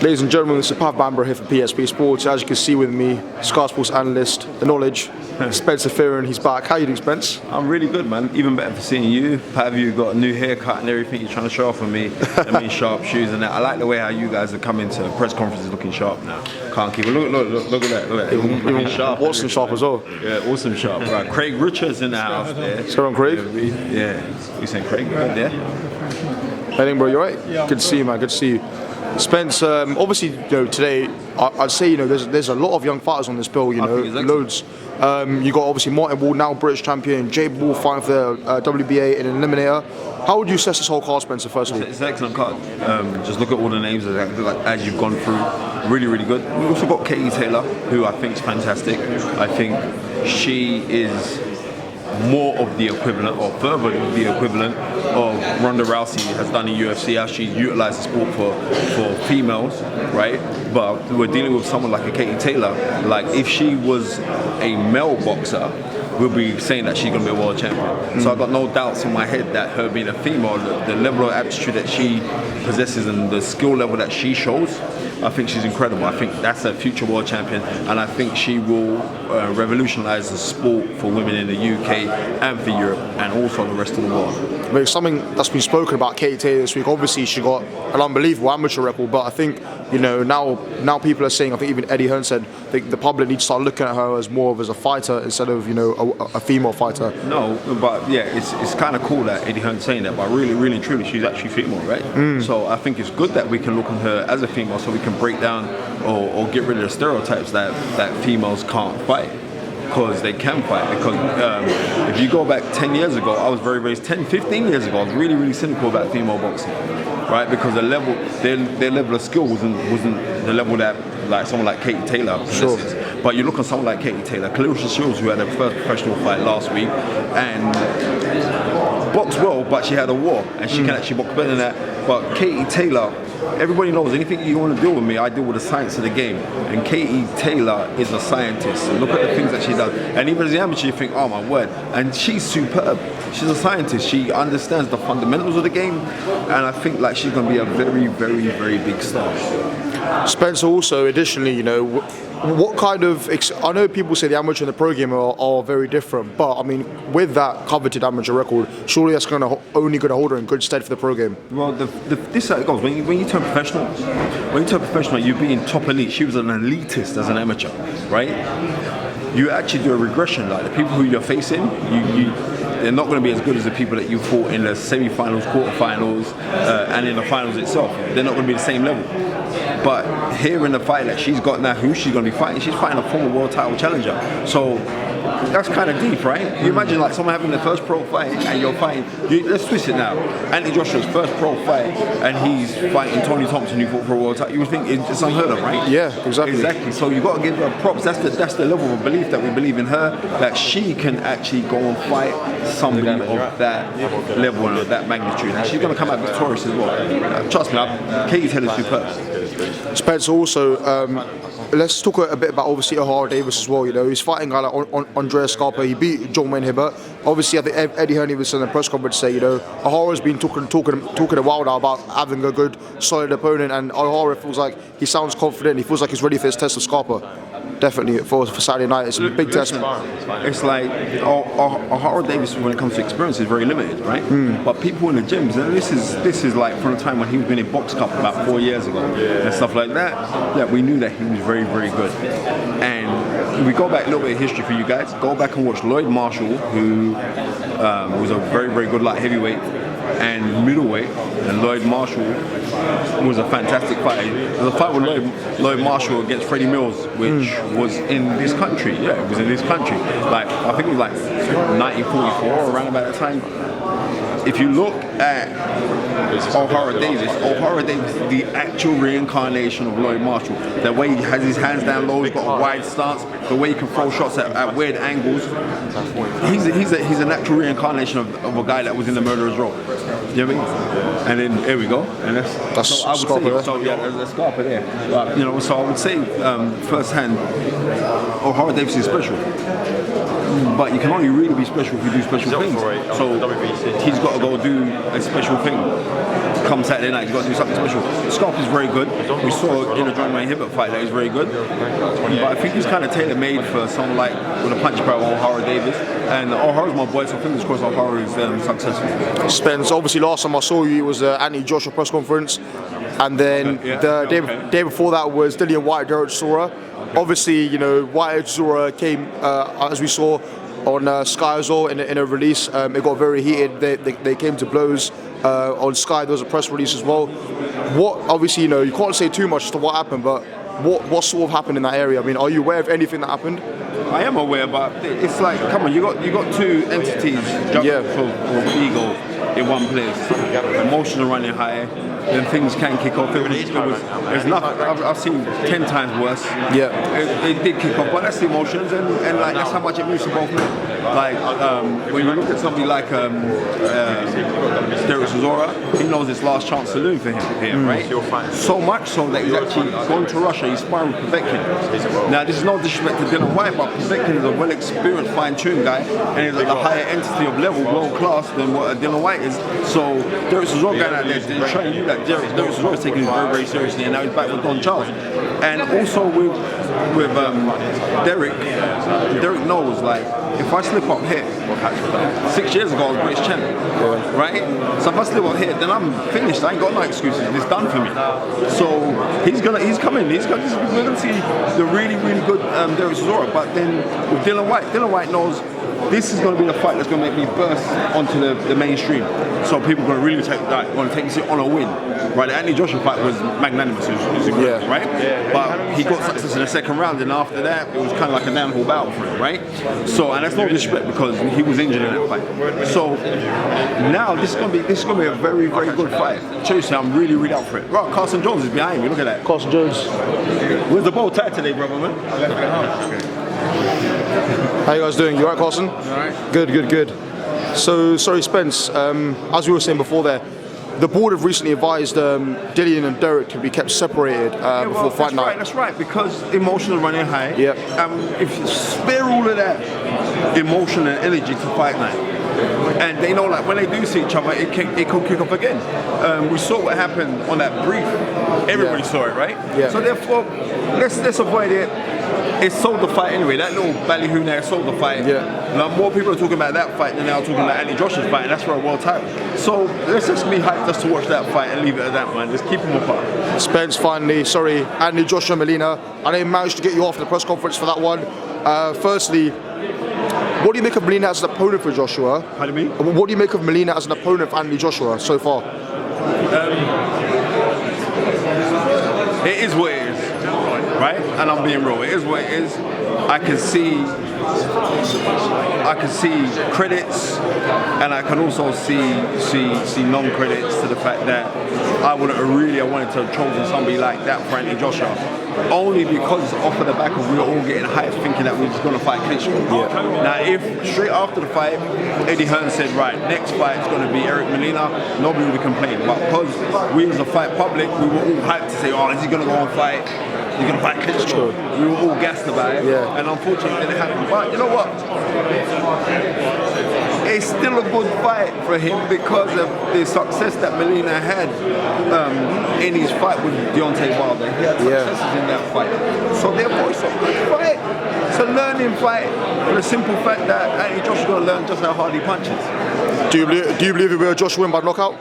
Ladies and gentlemen, this is Pav Bambra here for PSP Sports. As you can see with me, Sky Sports analyst, the knowledge, Spencer Fearon. He's back. How you doing, Spence? I'm really good, man. Even better for seeing you. Pav, you got a new haircut and everything. You're trying to show off on me. I mean, sharp shoes and that. I like the way how you guys are coming to press conferences looking sharp now. Can't keep it. Look at that. Look at that. Even sharp. Awesome sharp as well. Yeah, awesome sharp. Right, Craig Richards in the house there. So on Craig? Yeah. You saying Craig right there? Hey, bro, you alright? Yeah. Good to see you, man. Good to see you. Spence, obviously, today, I'd say, there's a lot of young fighters on this bill, loads. You got obviously Martin Wall, now British champion, Jay Ball fighting for the WBA in an eliminator. How would you assess this whole card, Spencer, firstly? It's an excellent card. Just look at all the names as you've gone through. Really, really good. We also got Katie Taylor, who I think is fantastic. I think she is more of the equivalent, or further the equivalent of Ronda Rousey has done in UFC, how she's utilised the sport for females, right? But we're dealing with someone like a Katie Taylor. Like, if she was a male boxer, we'll be saying that she's going to be a world champion. So I've got no doubts in my head that her being a female, the level of aptitude that she possesses and the skill level that she shows, I think she's incredible. I think that's a future world champion, and I think she will revolutionise the sport for women in the UK and for Europe and also the rest of the world. But something that's been spoken about Katie Taylor this week, obviously she got an unbelievable amateur record, but I think now people are saying, I think even Eddie Hearn said, I think the public needs to start looking at her as more of as a fighter instead of a female fighter. No, but yeah, it's kind of cool that Eddie Hearn's saying that, but really, really, truly, she's actually female, right? So I think it's good that we can look on her as a female, so we can break down or get rid of the stereotypes that females can't fight. Because they can fight. Because if you go back 10 years ago, I was 15 years ago, I was really, really cynical about female boxing, right? Because their level of skill wasn't the level that like someone like Katie Taylor possesses. Sure. But you look at someone like Katie Taylor, Clarissa Shields, who had her first professional fight last week, and boxed well, but she had a war, and she can actually box better than that. But Katie Taylor, everybody knows anything you want to deal with me, I deal with the science of the game. And Katie Taylor is a scientist. And look at the things that she does. And even as the amateur, you think, oh my word. And she's superb. She's a scientist. She understands the fundamentals of the game. And I think like she's going to be a very, very, very big star. Spencer, also, additionally, what kind of, I know people say the amateur and the pro game are very different, but I mean, with that coveted amateur record, surely that's only going to hold her in good stead for the pro game. Well, this is how it goes. When you turn professional, you be in top elite. She was an elitist as an amateur, right? You actually do a regression. Like the people who you're facing, they're not going to be as good as the people that you fought in the semi-finals, quarter-finals, and in the finals itself. They're not going to be the same level. But here in the fight that she's got now, who she's going to be fighting, she's fighting a former world title challenger. So that's kind of deep, right? You imagine like someone having their first pro fight and you're fighting, let's twist it now. Anthony Joshua's first pro fight and he's fighting Tony Thompson who fought for a world title. You would think it's unheard of, right? Yeah, exactly. Exactly. So you've got to give her props. That's the level of belief that we believe in her, that she can actually go and fight somebody of that level and of that magnitude. And she's going to come out victorious as well. Trust me, Katie Taylor's superb. Spencer, also, let's talk a bit about obviously Haroon Davies as well. He's fighting a guy like Andreas Scarpa. He beat John Wayne Hibbert. Obviously, I think Eddie Hearn was in the press conference say, Haroon's been talking a while now about having a good, solid opponent, and Haroon feels like he sounds confident. He feels like he's ready for his test of Scarpa. Definitely for Saturday night, it's a big test. It's like Haroon Davies, when it comes to experience, is very limited, right? But people in the gyms, and this is like from the time when he was winning Box Cup about 4 years ago and stuff like that. Yeah, we knew that he was very, very good. And we go back a little bit of history for you guys. Go back and watch Lloyd Marshall, who was a very, very good light heavyweight and middleweight, and Lloyd Marshall was a fantastic fight. There was a fight with Lloyd Marshall against Freddie Mills, which was in this country. Yeah, it was in this country. Like, I think it was like 1944, around about that time. If you look at Haroon Davies is the actual reincarnation of Lloyd Marshall. The way he has his hands down low, he's got a wide stance, the way he can throw shots at weird angles. He's a natural reincarnation of a guy that was in the murderer's row. You know what I mean? And then here we go. And that's Scarpa there. So yeah, there's Scarpa there. But, so I would say firsthand, Haroon Davies is special. But you can only really be special if you do special things. So he's got to go do a special thing. come Saturday night, he's got to do something special. Scarp is very good. We saw in the John Wayne Hibbert fight that he's very good. But I think he's kind of tailor-made for someone like with a punch power O'Hara Davies. And O'Hara's my boy, so fingers crossed O'Hara is successful. Spence, obviously last time I saw you it was Anthony Joshua press conference, and then the day before that was Dillian Whyte-Chisora. Obviously, you know, Whyte-Chisora came, as we saw, on Sky as well in a release. It got very heated. They came to blows on Sky. There was a press release as well. What, obviously, you know, you can't say too much as to what happened, but what sort of happened in that area? I mean, are you aware of anything that happened? I am aware, but it's like, come on, you got two entities juggling for ego in one place. Emotions are running high, then things can kick off. There's nothing. I've seen 10 times worse. Yeah, it did kick off, but that's the emotions, and like that's how much it means to both men. Like when you look at somebody like Whyte-Chisora, he knows his last chance saloon for him, right? So much so that he's actually gone to Russia. He's sparring with Fearon. Now, this is no disrespect to Dillian Whyte, but Fearon is a well-experienced, fine-tuned guy, and he's a higher entity of level, world class than what Dillian Whyte is. So Whyte-Chisora going out there showing you that Whyte-Chisora is taking it very, very seriously, and now he's back with Don Charles. And also with Derek knows, like, if I slip up here, 6 years ago I was British champ, right? So if I slip up here, then I'm finished. I ain't got no excuses. It's done for me. So he's coming. We're gonna see the really, really good Whyte-Chisora. But then with Dillian Whyte knows this is going to be the fight that's going to make me burst onto the mainstream. So people are going to really take this on a win. Right, the Anthony Joshua fight was magnanimous, right? But he got success in the second round, and after that, it was kind of like a downhill battle for him, right? So, and that's no disrespect because he was injured in that fight. So now this is going to be a very, very good fight. Seriously, I'm really, really up for it. Right, Carson Jones is behind me. Look at that. Carson Jones. Where's the bow tied today, brother, man? How you guys doing? You alright, Carson? Alright. Good. So, sorry, Spence, as we were saying before there, the board have recently advised Dillian and Derek to be kept separated before fight night. That's right, because emotion is running high. Yeah. If you spare all of that emotion and energy to fight night, and they know, like, when they do see each other, it could kick off again. We saw what happened on that brief. Everybody saw it, right? Yeah. So therefore, let's avoid it. It sold the fight anyway. That little ballyhoo there sold the fight. Yeah. Now, more people are talking about that fight than they are talking about Anthony Joshua's fight, and that's for a world title. So let's just be hyped just to watch that fight and leave it at that, man. Just keep them apart. Spence, finally, sorry, Anthony Joshua Molina. I didn't manage to get you off the press conference for that one. Firstly, what do you make of Molina as an opponent for Joshua? How do you mean? What do you make of Molina as an opponent for Anthony Joshua so far? It is what it is, right? And I'm being real. It is what it is. I can see credits, and I can also see non-credits to the fact that I wanted to have chosen somebody like that for Anthony Joshua, only because off of the back of we were all getting hyped thinking that we were just going to fight Klitschko. Yeah. Now, if straight after the fight, Eddie Hearn said, right, next fight is going to be Eric Molina, nobody would have complained. But because we as a fight public, we were all hyped to say, oh, is he going to go and fight? He's going to fight Klitschko. We were all gassed about it, and unfortunately it didn't happen. But you know what? It's still a good fight for him because of the success that Molina had in his fight with Deontay Wilder. He had successes in that fight. So therefore, it's a good fight. It's a learning fight for the simple fact that Anthony Joshua's going to learn just how hard he punches. Do you believe it will Joshua win by knockout?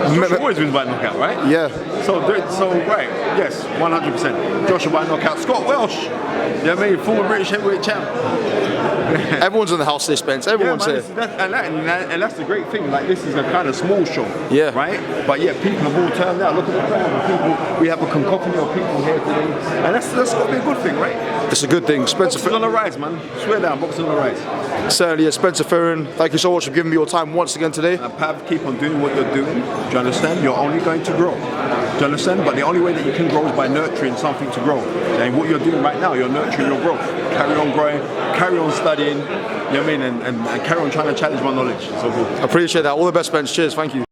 Joshua always wins by knockout, right? Yeah. So right, yes, 100%. Joshua by knockout. Scott Welsh, you know what I mean? Former British heavyweight champ. Everyone's in the house this, Spence. Everyone's here. And that's the great thing. Like, this is a kind of small show, right? But yeah, people have all turned out. Look at the crowd. We have a cacophony of people here today, and that's got to be a good thing, right? It's a good thing. Spencer Boxing's on the rise, man. Swear down, boxing on the rise. Certainly, Spencer Fearon, thank you so much for giving me your time once again today. Pav, keep on doing what you're doing. Do you understand? You're only going to grow. Do you understand? But the only way that you can grow is by nurturing something to grow. And what you're doing right now, you're nurturing your growth. Carry on growing, carry on studying, you know what I mean, and carry on trying to challenge my knowledge. So good. Appreciate that. All the best, Spence. Cheers. Thank you.